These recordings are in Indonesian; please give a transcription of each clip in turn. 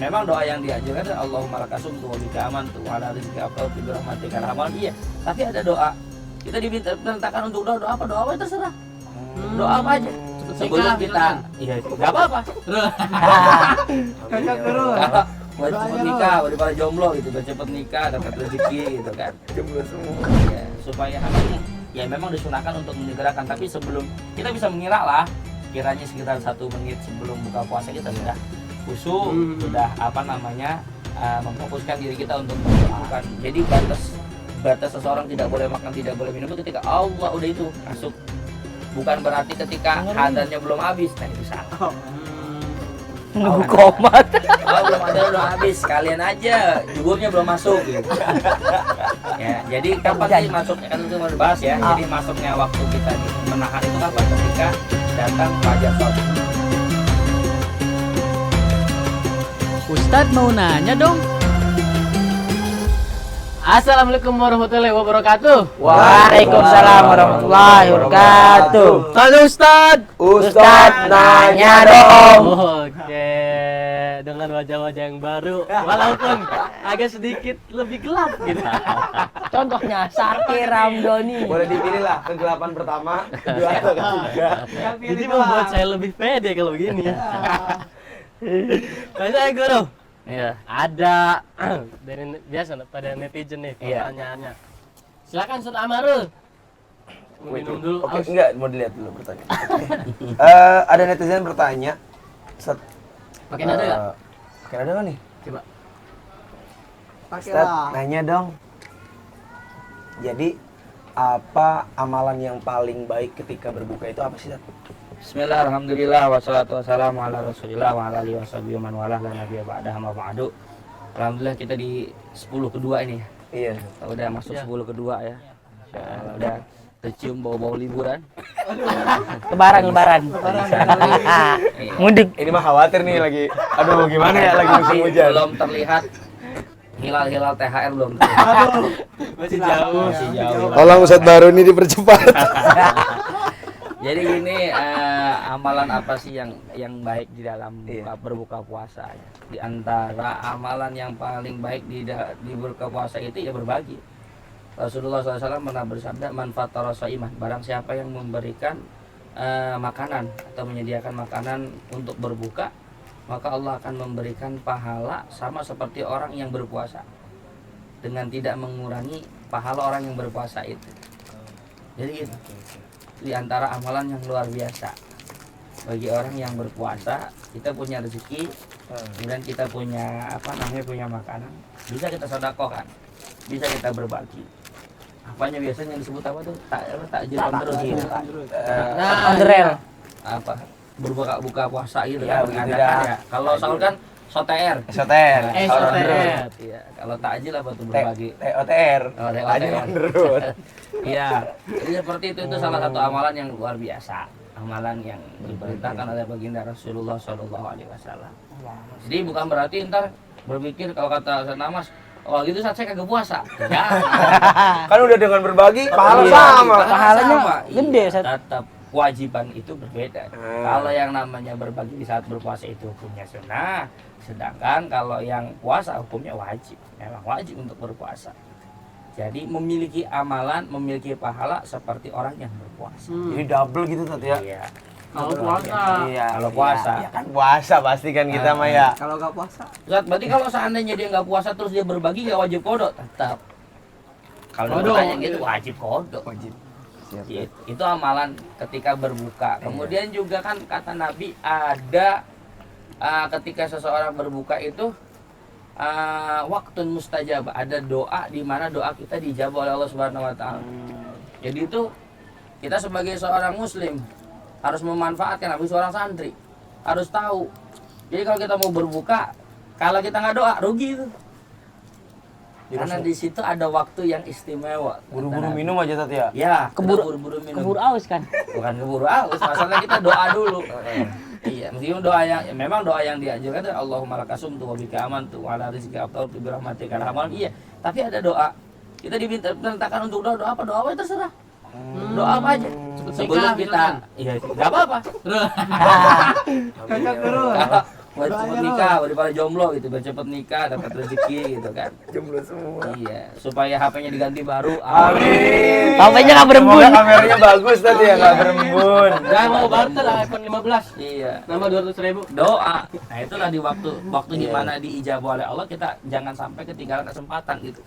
memang doa yang diajarkan adalah Allahumma lakasum tu wa bika amantu wa ala rizqi afdal bi rahmatika rahman. Iya, tapi ada doa. Kita dimintakan untuk doa apa? Doa apa terserah. Doa apa aja. Sebelum kita iya enggak apa-apa. Kakak terus. Buat cepet nikah, buat para jomblo gitu, buat cepet nikah, dapat rezeki gitu kan. Jomblo semua. Ya, supaya ya memang disunahkan untuk menyegerakan, tapi sebelum kita bisa mengira lah, kiranya sekitar 1 menit sebelum buka puasa kita sudah khusyuk, sudah memfokuskan diri kita untuk melakukan. Jadi batas seseorang tidak boleh makan, tidak boleh minum itu ketika Allah udah itu masuk. Bukan berarti ketika hadannya belum habis, nah itu salah. Nunggu komat. Belum ada, belum habis, kalian aja juburnya belum masuk gitu. Ya, jadi kapan sih masuknya, kan itu mau dibahas ya. Jadi masuknya waktu kita menahan itu kapan? Ketika datang fajar sholat. Ustadz mau nanya dong. Assalamualaikum warahmatullahi wabarakatuh. Waalaikumsalam warahmatullahi wabarakatuh. Halo Ustadz. Ustadz nanya dong. Oke, dengan wajah-wajah yang baru, walaupun agak sedikit lebih gelap gitu. Contohnya Sakir Ramdhani. Boleh dipilih lah kegelapan pertama, kedua atau ketiga. Jadi membuat saya lebih pede kalau begini ya. Saya Guru. Iya. Ada dari biasa pada netizen nih pertanyaannya. Silakan Ustadz Amarul. Minum dulu. Oke, enggak mau dilihat dulu pertanyaan. Ada netizen bertanya. Pakai nada enggak? Pakai nada nggak nih? Coba. Ustadz, nanya dong. Jadi apa amalan yang paling baik ketika berbuka itu apa sih, Ustadz? Bismillah, alhamdulillah, wassalatu wassalamu ala rasulillah wa ala alihi washabihi man walah la nabiyya ba'dahu ma ba'du. Alhamdulillah kita di 10 kedua ini ya. Iya. Udah masuk 10 kedua ya. Udah tercium bau-bau liburan. Lebaran. Mudik. Ini mah khawatir nih lagi. Aduh, gimana ya lagi musim hujan. Belum terlihat hilal-hilal THR belum terlihat. Masih jauh. Masih jauh. Tolong Ustadz baru ini dipercepat. Jadi gini, amalan apa sih yang baik di dalam berbuka puasa? Di antara amalan yang paling baik di berbuka puasa itu ya berbagi. Rasulullah SAW pernah bersabda, "Man fattara shaiman," barang siapa yang memberikan makanan atau menyediakan makanan untuk berbuka, maka Allah akan memberikan pahala sama seperti orang yang berpuasa, dengan tidak mengurangi pahala orang yang berpuasa itu. Jadi gitu. Di antara amalan yang luar biasa bagi orang yang berpuasa, kita punya rezeki, kemudian kita punya punya makanan, bisa kita sedekahkan, bisa kita berbagi. Apanya biasanya disebut apa tuh? Takjil terus gitu. Ondrel. Apa? Berbuka puasa gitu Ya, kan, begitu mengadakan dah. ya. Kalau sahur kan soter. Soter. Soter. Iya, kalau takjil apa tuh berbagi? TOTR. Oh, Takjil TOTR. on the road. Iya, jadi seperti itu salah satu amalan yang luar biasa, amalan yang diperintahkan oleh baginda Rasulullah SAW. Jadi bukan berarti ntar berpikir kalau kata Senamas, oh gitu saat saya kagak puasa. Ya. Kan udah dengan berbagi, pahala Iya, sama. Pahalanya sama. gede, Iya, Ustaz. tetap kewajiban itu berbeda. Kalau yang namanya berbagi di saat berpuasa itu hukumnya sunnah, sedangkan kalau yang puasa hukumnya wajib. Memang wajib untuk berpuasa. Jadi memiliki amalan, memiliki pahala seperti orang yang berpuasa. Jadi double gitu tadi ya. Iya. Kalau puasa. Iya. Kalau puasa. Iya kan puasa pasti kan kita mah ya. Kalau nggak puasa. Zat, berarti kalau seandainya dia nggak puasa terus dia berbagi nggak wajib kodok, tetap. Kalau Kodok. ditanya gitu wajib kodok. Wajib. Itu amalan ketika berbuka. Kemudian juga kan kata Nabi ada ketika seseorang berbuka itu waktun mustajab, ada doa di mana doa kita dijawab oleh Allah Subhanahu wa taala. Jadi itu kita sebagai seorang muslim harus memanfaatkan, habis seorang santri harus tahu. Jadi kalau kita mau berbuka, kalau kita nggak doa rugi itu. Karena di situ ada waktu yang istimewa. Buru-buru minum aja tadi ya. Ya, Keburu- buru-buru minum. Keburu aus kan. Bukan keburu aus, masalahnya kita doa dulu. Iya, meskipun doa yang memang doa yang dianjurkan itu Allahumma lakasum tu wa bika amantu wa ala rizqi afdal bi rahmatika rahman. Iya, tapi ada doa. Kita dimintakan untuk doa apa? Doa apa terserah. Doa apa aja. Sebelum kita iya, enggak apa-apa. Kakak terus. buat cepet nikah, daripada jomblo gitu, biar cepet nikah, dapat rezeki gitu kan. Jomblo semua. Iya, supaya HP-nya diganti baru. Amin. HP-nya nggak berembun. Semoga kameranya bagus tadi ya, nggak berembun. Gak mau barter iPhone 15. Iya. Nambah 200.000. Doa. Nah, itulah di waktu di mana diijabah oleh Allah, kita jangan sampai ketinggalan kesempatan gitu.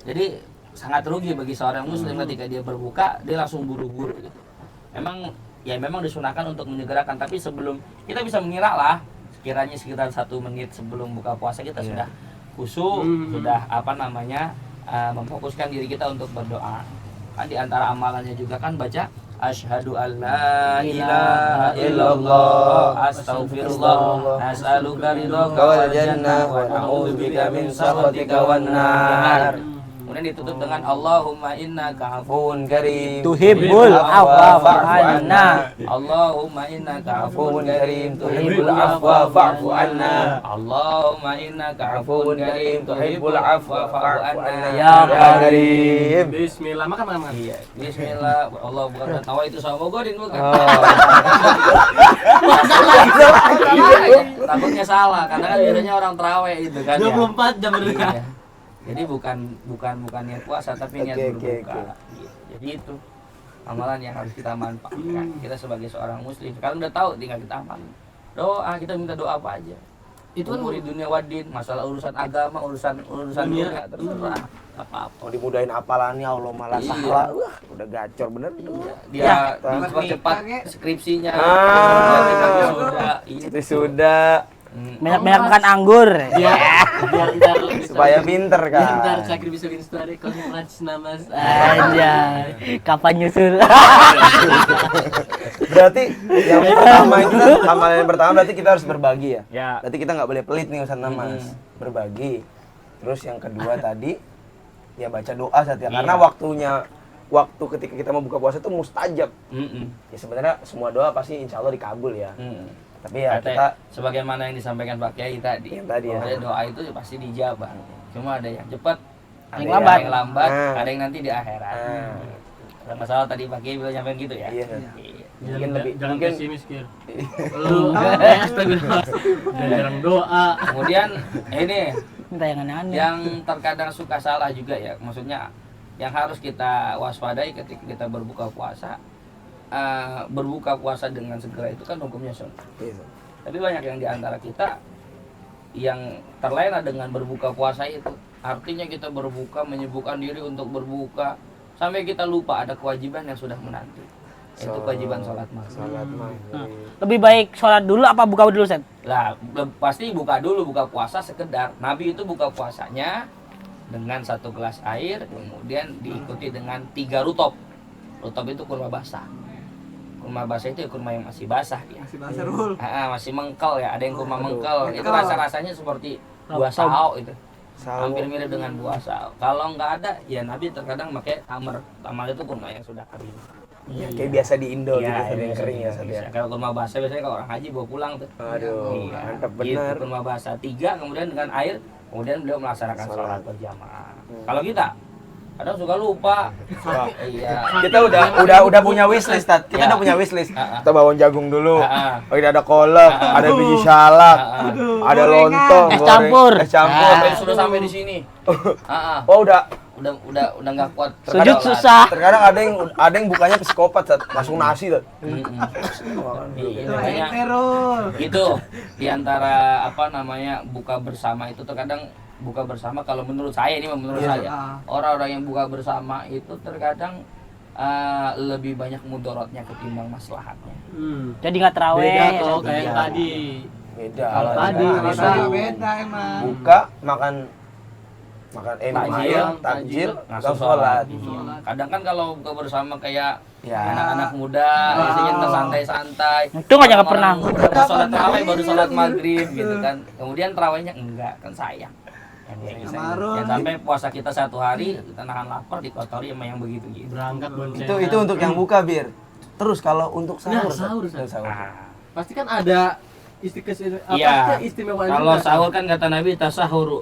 Jadi sangat rugi bagi seorang muslim ketika dia berbuka, dia langsung buru-buru gitu. Memang disunahkan untuk menyegerakan, tapi sebelum kita bisa mengira lah, sekiranya sekitar 1 menit sebelum buka puasa kita sudah khusyuk, sudah memfokuskan diri kita untuk berdoa. Kan di antara amalannya juga kan baca asyhadu alla ilaha illallah astaghfirullah as'aluka ridhaka wal jannah wa a'udzubika min sakhatika wan nar. Kemudian ditutup dengan Allahumma innaka afuwun karim Tuhibbul afwa fa'fu anna. Allahumma innaka afuwun karim tuhibbul afwa fa'fu anna. Allahumma innaka afuwun karim tuhibbul afwa fa'fu anna. Ya Karim. Bismillah, makan. Iya, bismillah. Allah bukan tawa itu sama godin bukan. Takutnya salah karena kan biasanya orang terawih itu kan. 24 jam berdoa. Iya. Jadi bukan niat puasa tapi niat berbuka. Gitu. Jadi itu amalan yang harus kita manfaatkan. Kita sebagai seorang muslim sekarang udah tahu, tinggal kita amalin. Doa, kita minta doa apa aja. Itu kan di dunia wadin, masalah urusan agama, urusan dunia terserah apa-apa. Mau dimudahin apalannya Allah malah Iya. salah. Wah, udah gacor bener. Dia cepat skripsinya. Sudah. Itu sudah. Banyak-banyak makan anggur. Biar ntar Supaya pinter biar ntar kan. Sakir bisa bikin story congrats nama. Aja. Kapan nyusul? Berarti yang pertama itu kan, amalan yang pertama berarti kita harus berbagi ya. Ya. Berarti kita nggak boleh pelit nih Ustaz Namas. Berbagi. Terus yang kedua tadi ya baca doa saja karena waktu ketika kita mau buka puasa itu mustajab. Ya sebenarnya semua doa pasti insya Allah dikabul ya. Tapi ya kita sebagaimana yang disampaikan Pak Kiai tadi. Yang tadi ya. Bahwa doa itu pasti dijabah. Cuma ada yang cepat, ada Yang yang lambat. lambat, Nah. ada yang nanti di akhirat. Ada masalah tadi Pak Kiai bilang nyampein gitu ya. Iya. Mungkin lebih Jangan mungkin pesimis, Kir. Lu astagfirullah. Jarang doa. Kemudian ini Minta yang aneh-aneh. yang terkadang suka salah juga ya. Maksudnya yang harus kita waspadai ketika kita berbuka puasa. Berbuka puasa dengan segera itu kan hukumnya sunnah. Iya. Tapi banyak yang diantara kita yang terlena dengan berbuka puasa itu. Artinya kita berbuka, menyibukkan diri untuk berbuka sampai kita lupa ada kewajiban yang sudah menanti. Itu kewajiban sholat maghrib. Salat maghrib. Lebih baik sholat dulu apa buka dulu, Set? Lah, pasti buka dulu, buka puasa sekedar. Nabi itu buka puasanya dengan 1 gelas air, kemudian diikuti dengan 3 rutop. Rutop itu kurma basah. Kurma basah itu kurma yang masih basah dia. Masih basah, Rul. Masih mengkel ya, ada yang kurma mengkel. Itu rasa-rasanya seperti buah sao itu. Hampir mirip dengan buah sao. Kalau nggak ada, ya Nabi terkadang pakai tamar. Tamar itu kurma yang sudah kering. Ya, kayak biasa di Indo gitu, ada yang kering ya. Sat, ya. Kalau kurma basah biasanya kalau orang haji bawa pulang tuh. Aduh, Iya, mantap gitu, benar. kurma basah 3, kemudian dengan air, kemudian beliau melaksanakan sholat berjamaah. Kalau kita kadang suka lupa. Iya. Kita udah punya wishlist, Tat. Kita Ya. udah punya wishlist. Ah. Kita bawang jagung dulu. Ah. Oh, ini ada kolak, ada biji salak, ada Gorengan. lontong, Es goreng, campur. es campur. Sampai sudah sampai di sini. Oh, udah. Udah nggak kuat. Sujud sholat. susah. Terkadang ada yang bukanya psikopat, Tat. Langsung nasi, Tat. Iya, Itu makanya ente, Rul. itu diantara buka bersama itu terkadang buka bersama kalau menurut saya Ah. orang-orang yang buka bersama itu terkadang lebih banyak mudorotnya ketimbang maslahatnya. Jadi nggak terawih. Beda kalau Iya. kayak yang tadi. Beda. Kalau tadi, Beda. beda. Beda emang. Buka, makan minum Takjil, air, takjil, langsung langsung sholat. Iya. Kadang kan kalau buka bersama kayak Ya. anak-anak muda biasanya kita santai-santai. Untung aja nggak pernah. Udah sholat tarawih baru sholat maghrib gitu kan. Kemudian tarawihnya enggak, kan sayang. Yang Amarun. yang sampai puasa kita 1 hari kita nahan lapar dikotori sama yang begitu gitu. Berangkat bonceng. Itu untuk yang buka, Bir. Terus kalau untuk sahur, Nah, sahur, Tat. Tat. Ah. Pasti kan ada Iya. istimewaan Kalau juga. sahur kan kata Nabi tasaharu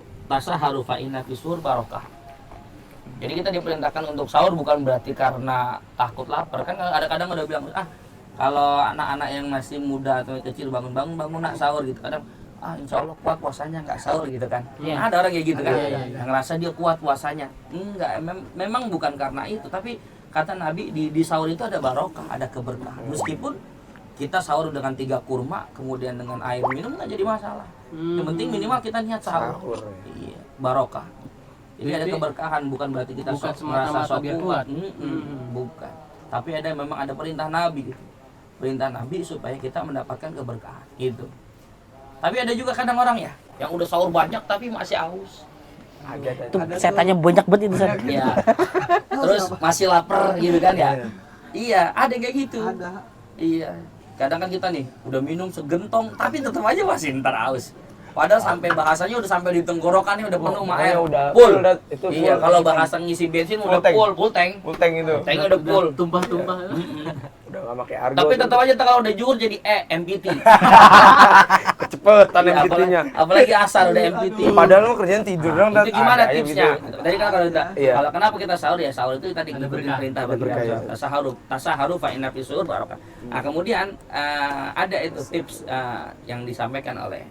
fa inna fisur barokah. Jadi kita diperintahkan untuk sahur bukan berarti karena takut lapar. Kan ada kadang udah bilang kalau anak-anak yang masih muda atau kecil bangun nak sahur gitu. Kadang insya Allah kuat puasanya nggak sahur gitu kan. Iya. Ada orang kayak gitu kan, Iya. yang ngerasa dia kuat puasanya. Enggak, memang bukan karena itu, tapi kata Nabi di sahur itu ada barokah, ada keberkahan. Meskipun kita sahur dengan 3 kurma, kemudian dengan air minum nggak jadi masalah. Yang penting minimal kita niat sahur. Iya, barokah. Jadi ada Jadi, keberkahan, bukan berarti kita bukan merasa semata-mata biar kuat. Bukan. Tapi memang ada perintah Nabi gitu. Perintah Nabi supaya kita mendapatkan keberkahan gitu. Tapi ada juga kadang orang ya yang udah sahur banyak tapi masih haus. Tuh setannya banyak banget itu Set. Iya. Terus masih lapar gitu kan ya. Iya, ada kayak gitu. Iya. Kadang kan kita nih udah minum segentong tapi tetap aja masih ntar haus. Padahal sampai bahasanya udah sampai di tenggorokannya udah penuh sama air. Full. Iya, kalau bahasa ngisi bensin udah full tank. Full tank itu. Tanknya udah full. Tumpah-tumpah. Udah nggak pakai argo. Tapi tetap aja kalau udah juhur jadi MPT. Kecepetan Iya, MPT-nya. apalagi asar udah MPT. Padahal lu kerjaan tidur dong. Itu gimana ada aja tipsnya? gitu. Tadi kan kalau kita, Iya. kalau kenapa kita sahur ya sahur itu tadi Ada ngikutin berkah. perintah Ada bagi berkah, ya. tasaharu fa inna fi suhur barokah. Nah, kemudian ada itu tips yang disampaikan oleh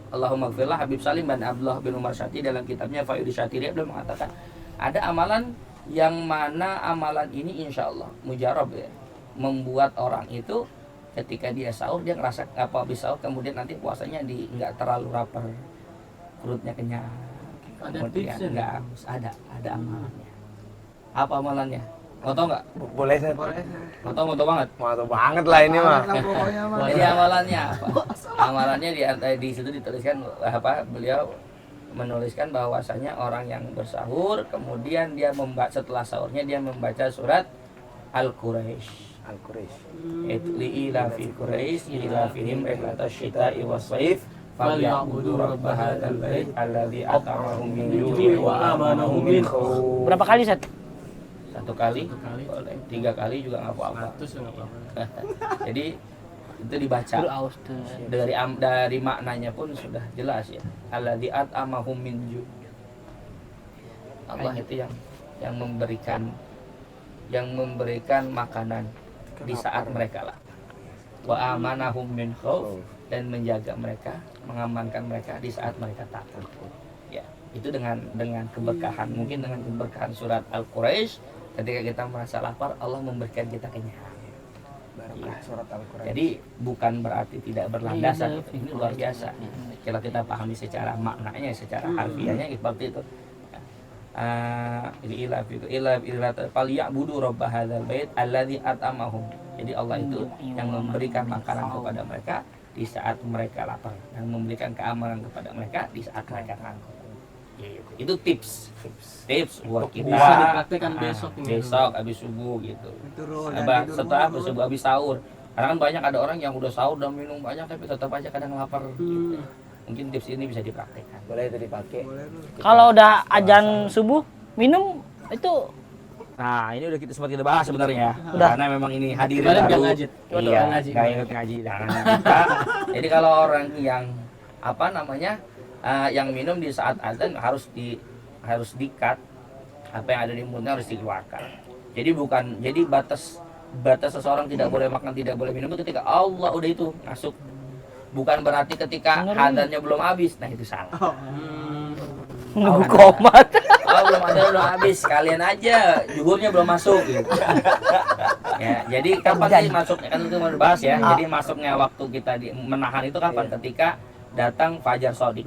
Allahumma gfirlah Habib Salim bin Abdullah bin Umar Syati dalam kitabnya Faidul Syatiri beliau mengatakan ada amalan yang mana amalan ini insya Allah mujarab ya, membuat orang itu ketika dia sahur dia ngerasa apa habis sahur kemudian nanti puasanya nggak terlalu lapar, perutnya kenyang, Ada kemudian tipsnya? nggak haus. Ada amalannya. Apa amalannya? Mau tau nggak? Boleh Set. Mau tau banget. Mau tau banget lah ini mah. Jadi amalannya apa? Amalannya di situ dituliskan apa? Beliau menuliskan bahwasanya orang yang bersahur kemudian dia setelah sahurnya dia membaca surat Al-Quraisy. Al-Quraisy. Ila fi Quraisy ila fihim rihlatash shita'i was-saif falyabudu rabb hadzal bait alladzi at'amahum min ju'in wa amanahum min khauf. Berapa kali Set? Satu kali, Satu kali. boleh. 3 kali juga nggak apa-apa. 100 ya nggak apa-apa. Jadi itu dibaca. Aduh aus tuh. Dari maknanya pun sudah jelas ya. Alladzi at'amahum min ju'. Allah itu yang memberikan makanan di saat mereka lah. Wa amanahum min khauf, dan menjaga mereka, mengamankan mereka di saat mereka takut. Ya, itu dengan keberkahan, mungkin dengan keberkahan surat Al-Quraisy ketika kita merasa lapar Allah memberikan kita kenyang. Barokah surat Al-Quraisy. Jadi bukan berarti tidak berlandasan, Iya, ini luar biasa. Kalau kita pahami secara maknanya, secara harfiahnya seperti itu. Ila falyabudu rabb hadzal bait alladzi at'amahum. Jadi Allah itu yang memberikan makanan kepada mereka di saat mereka lapar dan memberikan keamanan kepada mereka di saat mereka takut. Itu tips buat kita. Bisa dipraktekkan besok ini. Besok habis subuh gitu. Setelah habis subuh habis sahur. Karena kan banyak ada orang yang udah sahur dan minum banyak tapi tetap aja kadang lapar. Gitu. Mungkin tips ini bisa dipraktekkan. Boleh itu dipakai. Kalau udah azan subuh minum itu Nah, ini udah sempat kita bahas sebenarnya. Udah. Karena memang ini hadirin Kemarin baru. nggak ngaji. Iya, Nggak ngaji. nggak ikut ngaji. Jangan kita. Jadi kalau orang yang yang minum di saat azan harus di-cut apa yang ada di mulutnya harus dikeluarkan. Jadi batas seseorang tidak boleh makan, tidak boleh minum itu ketika Allah udah itu masuk. Bukan berarti ketika azannya belum habis. Nah, itu salah. nunggu komat. Oh, belum habis, kalian aja juhurnya belum masuk gitu. Ya, jadi kapan sih masuknya, kan itu mau dibahas ya. Jadi masuknya waktu kita menahan itu kapan? Ketika datang fajar shodiq.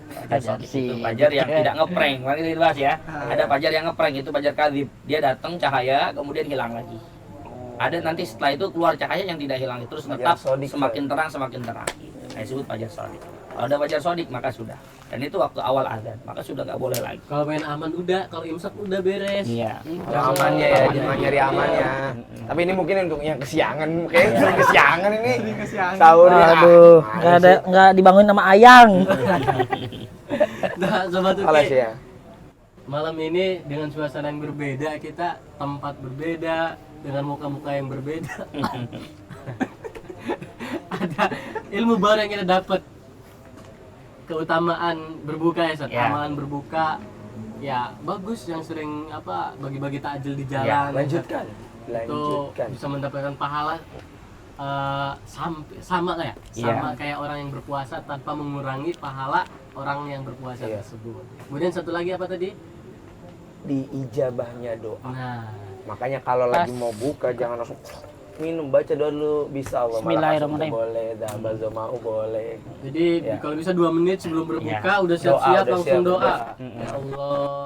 Fajar shodiq itu fajar yang tidak ngeprank. Mari kita bahas ya. Ada fajar yang ngeprank, itu fajar kadzib. Dia datang cahaya kemudian hilang lagi. Ada nanti setelah itu keluar cahaya yang tidak hilang, terus tetap semakin terang. Nah, disebut fajar shodiq. Kalau ada fajar shodiq maka sudah. Dan itu waktu awal azan, maka sudah nggak boleh lagi. Kalau main aman udah, kalau imsak udah beres. Iya. Amannya ya, jangan nyari amannya. Tapi ini mungkin untuk yang kesiangan, kayak sering kesiangan ini. Sahurnya. Aduh, nggak dibangun sama ayang. Nah, Sobat Alas Uki, ya. malam ini dengan suasana yang berbeda, kita tempat berbeda, dengan muka-muka yang berbeda. Ada ilmu baru yang kita dapat. Keutamaan berbuka ya, Sat. Ya. Amalan berbuka ya bagus, yang sering bagi-bagi takjil di jalan. Lanjutkan. Itu bisa mendapatkan pahala sama lah ya, sama Iya. kayak orang yang berpuasa tanpa mengurangi pahala orang yang berpuasa Iya. tersebut. Kemudian satu lagi apa tadi? Diijabahnya doa. Nah, Makanya kalau lagi mau buka jangan langsung minum, baca dulu, bisa Allah. Bismillahirrahmanirrahim. Boleh, dabazomau boleh. jadi Ya. kalau bisa 2 menit sebelum berbuka Iya. udah siap-siap Doa, udah langsung siap doa. berdoa. Ya Allah,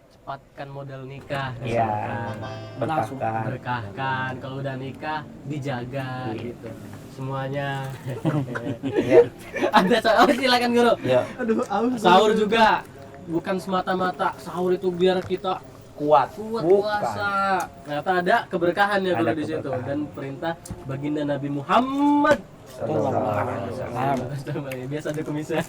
cepatkan modal nikah. Iya. misalkan. Berkahkan. Berkahkan, kalau udah nikah dijaga gitu. Semuanya. Iya. Ada oh, silakan guru. Ya, Sahur juga bukan semata-mata sahur itu biar kita kuat. kuat Bukan. puasa. Ternyata ada keberkahan ya Ada guru di situ keberkahan. dan perintah baginda Nabi Muhammad. Sallallahu Biasa ada kumisnya.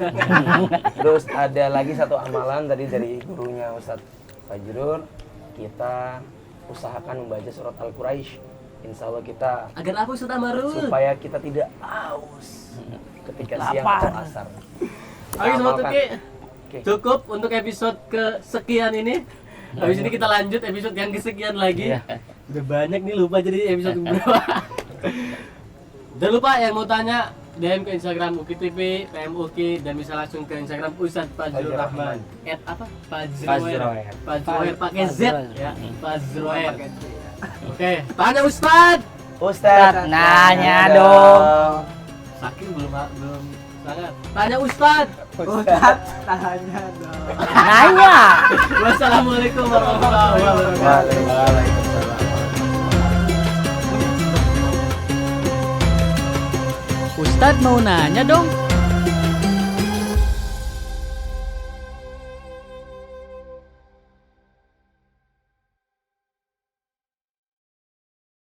Terus ada lagi satu amalan tadi dari gurunya Ustadz Fajrul, kita usahakan membaca surat Al-Quraisy. Insya Allah kita Agar apa Ustaz Amarul? supaya kita tidak haus ketika siang Lapar. atau asar. Kita Oke Sobat amalkan. Tuki, Oke. cukup untuk episode kesekian ini. Habis ini kita lanjut episode yang kesekian lagi. Iya. Udah banyak nih, lupa jadi episode berapa. Jangan lupa yang mau tanya DM ke Instagram Uki TV, PM Uki, dan bisa langsung ke Instagram Ustadz Fajrul Rahman. Apa? Fajroer. Fajroer pakai Z Fajroer. ya. Fajroer. Oke, tanya Ustadz. Ustadz, Nanya dong. Sakit belum sangat. Tanya Ustadz. Nanya. Wassalamualaikum warahmatullahi wabarakatuh. Waalaikumsalam. Ustadz mau nanya dong.